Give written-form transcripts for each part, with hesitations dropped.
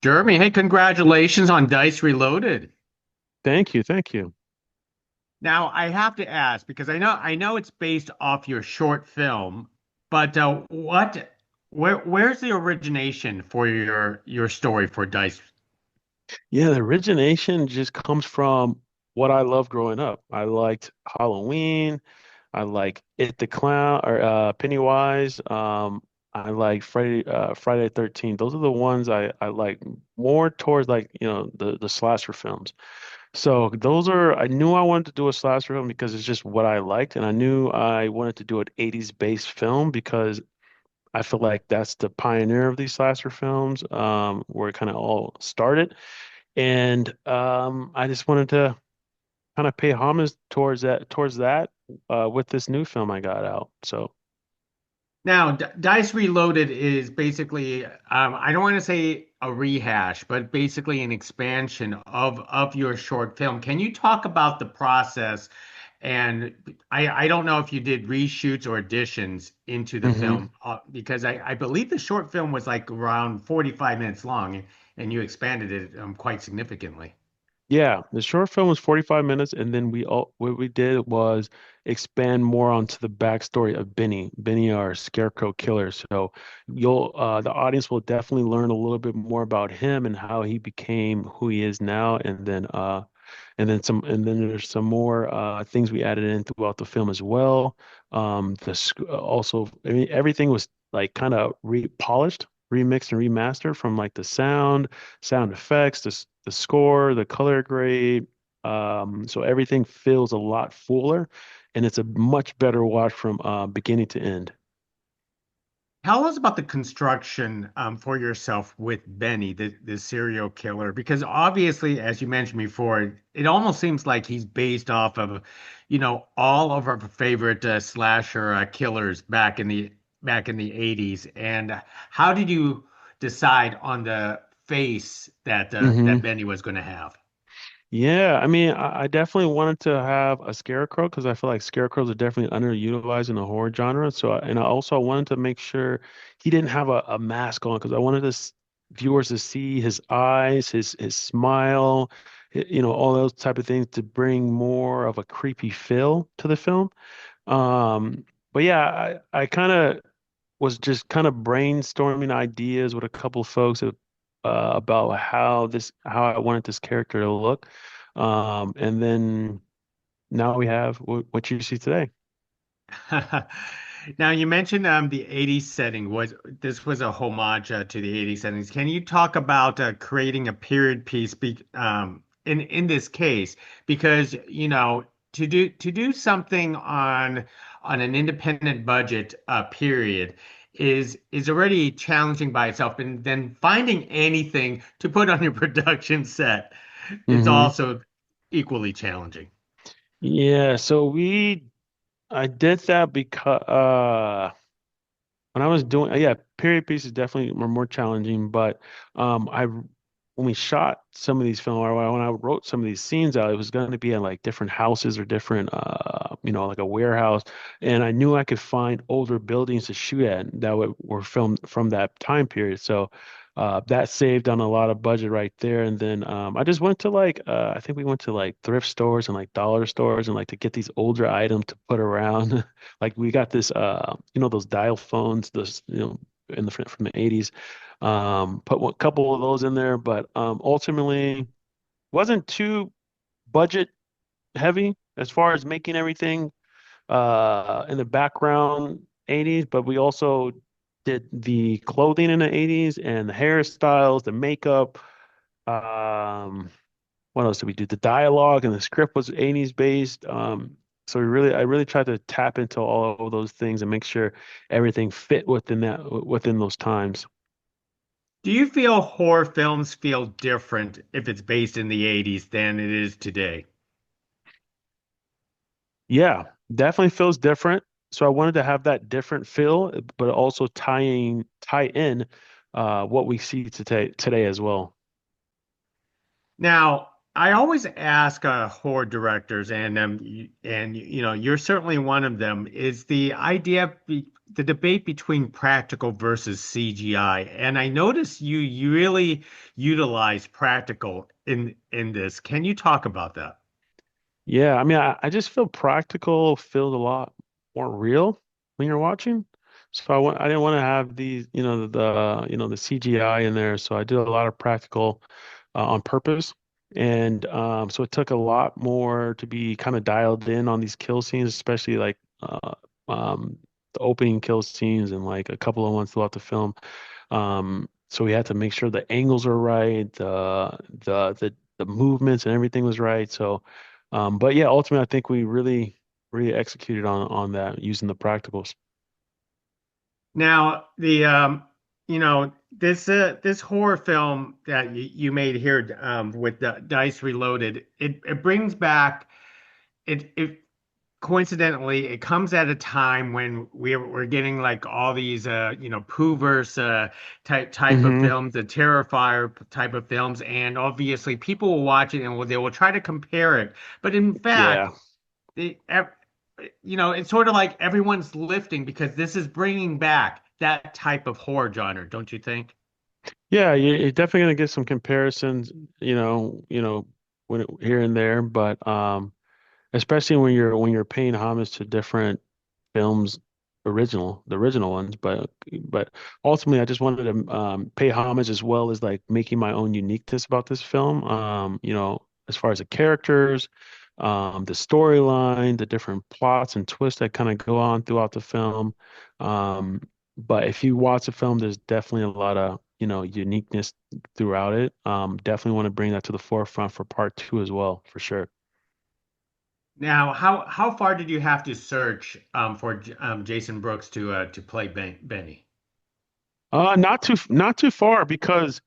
Jeremy, hey, congratulations on Dice Reloaded. Thank you, thank you. Now, I have to ask because I know it's based off your short film, but where's the origination for your story for Dice? Yeah, the origination just comes from what I loved growing up. I liked Halloween. I like It the Clown or Pennywise. I like Friday the 13th. Those are the ones I like more towards like, the slasher films. So those are I knew I wanted to do a slasher film because it's just what I liked, and I knew I wanted to do an 80s based film because I feel like that's the pioneer of these slasher films, where it kind of all started. And I just wanted to kind of pay homage towards that with this new film I got out. So Now, Dice Reloaded is basically, I don't want to say a rehash, but basically an expansion of your short film. Can you talk about the process? And I don't know if you did reshoots or additions into the hmm film, because I believe the short film was like around 45 minutes long, and you expanded it quite significantly. Yeah, the short film was 45 minutes, and then what we did was expand more onto the backstory of Benny. Benny, our scarecrow killer. So the audience will definitely learn a little bit more about him and how he became who he is now, and then there's some more things we added in throughout the film as well. Also, I mean, everything was like kind of repolished, remixed, and remastered from like the sound effects, the score, the color grade. So everything feels a lot fuller, and it's a much better watch from beginning to end. Tell us about the construction for yourself with Benny, the serial killer, because obviously, as you mentioned before, it almost seems like he's based off of, all of our favorite slasher killers back in the 80s. And how did you decide on the face that hmm Benny was going to have? Yeah, I mean, I definitely wanted to have a scarecrow because I feel like scarecrows are definitely underutilized in the horror genre. And I also wanted to make sure he didn't have a mask on because I wanted viewers to see his eyes, his smile, all those type of things to bring more of a creepy feel to the film. But yeah, I kind of was just kind of brainstorming ideas with a couple of folks about how I wanted this character to look. And then now we have what you see today. Now you mentioned the 80s setting was this was a homage to the 80s settings. Can you talk about creating a period piece in this case? Because to do something on an independent budget period is already challenging by itself, and then finding anything to put on your production set, it's hmm also equally challenging. Yeah, I did that because when I was doing, yeah, period pieces definitely were more challenging, but when we shot some of these films, or when I wrote some of these scenes out, it was going to be in like different houses or different, like a warehouse, and I knew I could find older buildings to shoot at that were filmed from that time period. So that saved on a lot of budget right there. And then I just went to I think we went to like thrift stores and like dollar stores and like to get these older items to put around. Like we got this, those dial phones, those, from the 80s. Put a couple of those in there, but ultimately wasn't too budget heavy as far as making everything in the background 80s, but we also did the clothing in the 80s and the hairstyles, the makeup. Um, what else did we do? The dialogue and the script was 80s based. So I really tried to tap into all of those things and make sure everything fit within those times. Do you feel horror films feel different if it's based in the 80s than it is today? Yeah, definitely feels different. So I wanted to have that different feel, but also tie in what we see today as well. Now, I always ask horror directors, and you're certainly one of them. Is the the debate between practical versus CGI? And I notice you really utilize practical in this. Can you talk about that? Yeah, I mean, I just feel practical feels a lot more real when you're watching. So I didn't want to have these, the CGI in there. So I did a lot of practical on purpose. And so it took a lot more to be kind of dialed in on these kill scenes, especially like the opening kill scenes and like a couple of ones throughout the film. So we had to make sure the angles are right, the movements and everything was right. So, but yeah, ultimately, I think we really executed on that using the practicals. Now, this horror film that you made here with the Dice Reloaded, it brings back it coincidentally, it comes at a time when we're getting like all these Pooverse type of Hmm. films, the Terrifier type of films, and obviously people will watch it and they will try to compare it. But in fact, Yeah. the ev- it's sort of like everyone's lifting because this is bringing back that type of horror genre, don't you think? Yeah, you're definitely gonna get some comparisons, here and there, but especially when you're paying homage to different films, the original ones. But ultimately, I just wanted to pay homage as well as like making my own uniqueness about this film. As far as the characters, the storyline, the different plots and twists that kind of go on throughout the film. Um, but if you watch the film, there's definitely a lot of uniqueness throughout it. Definitely want to bring that to the forefront for part two as well, for sure. Now, how far did you have to search for Jason Brooks to play Benny? Not too far because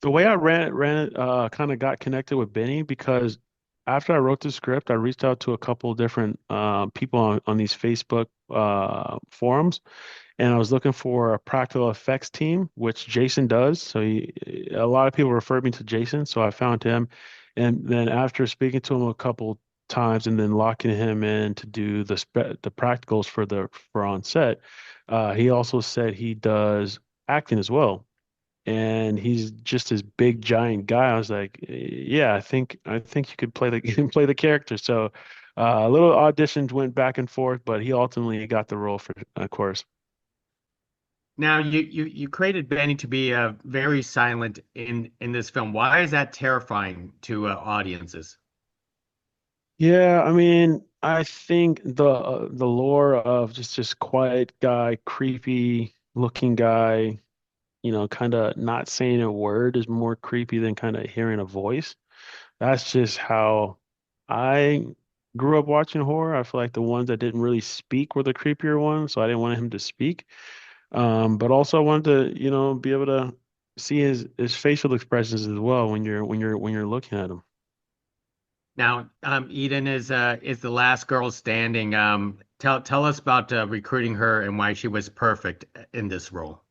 the way I ran it, kind of got connected with Benny because after I wrote the script, I reached out to a couple different people on these Facebook forums, and I was looking for a practical effects team, which Jason does. So a lot of people referred me to Jason, so I found him, and then after speaking to him a couple times and then locking him in to do the practicals for on set, he also said he does acting as well and he's just this big giant guy. I was like, yeah, I think you could play the you can play the character. So a little auditions went back and forth, but he ultimately got the role for of course. Now, you created Benny to be very silent in this film. Why is that terrifying to audiences? Yeah, I mean, I think the lore of just this quiet guy, creepy looking guy, kind of not saying a word is more creepy than kind of hearing a voice. That's just how I grew up watching horror. I feel like the ones that didn't really speak were the creepier ones, so I didn't want him to speak. But also I wanted to, be able to see his facial expressions as well when you're looking at him. Now, Eden is the last girl standing. Tell us about recruiting her and why she was perfect in this role.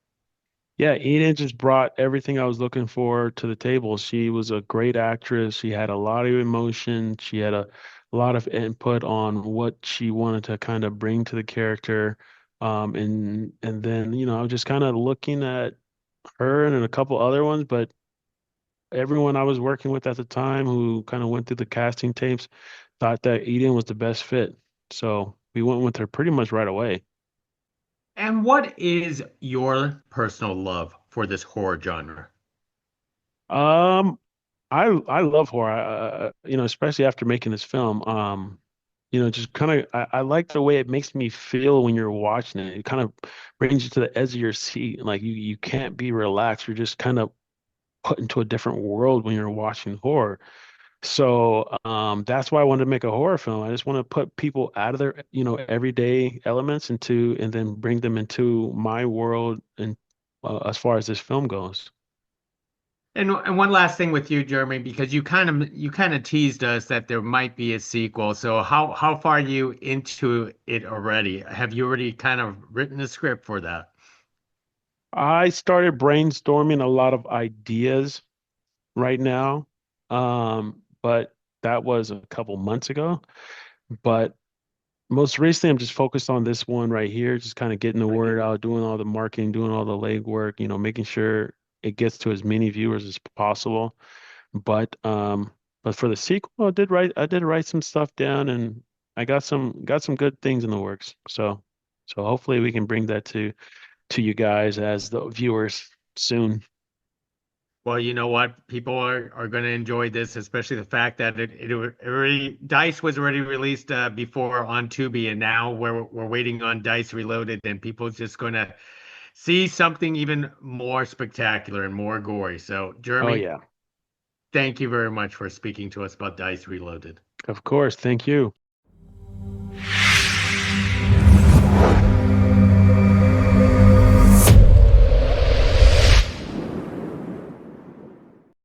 Yeah, Eden just brought everything I was looking for to the table. She was a great actress. She had a lot of emotion. She had a lot of input on what she wanted to kind of bring to the character. And then, I was just kind of looking at her and a couple other ones, but everyone I was working with at the time who kind of went through the casting tapes thought that Eden was the best fit. So we went with her pretty much right away. And what is your personal love for this horror genre? Um, I love horror. Especially after making this film. Just kind of I like the way it makes me feel when you're watching it. It kind of brings you to the edge of your seat. Like you can't be relaxed. You're just kind of put into a different world when you're watching horror. So that's why I wanted to make a horror film. I just want to put people out of their, everyday elements and then bring them into my world and as far as this film goes. And one last thing with you, Jeremy, because you kind of teased us that there might be a sequel. So how far are you into it already? Have you already kind of written a script for that? I started brainstorming a lot of ideas right now. but that was a couple months ago. But most recently, I'm just focused on this one right here, just kind of getting the Right word here. out, doing all the marketing, doing all the legwork, making sure it gets to as many viewers as possible. But but for the sequel, I did write some stuff down, and I got some good things in the works. So hopefully we can bring that to you guys as the viewers soon. Well, you know what? People are going to enjoy this, especially the fact that it already Dice was already released before on Tubi, and now we're waiting on Dice Reloaded, and people's just going to see something even more spectacular and more gory. So, Oh Jeremy, yeah, thank you very much for speaking to us about Dice Reloaded. of course. Thank you.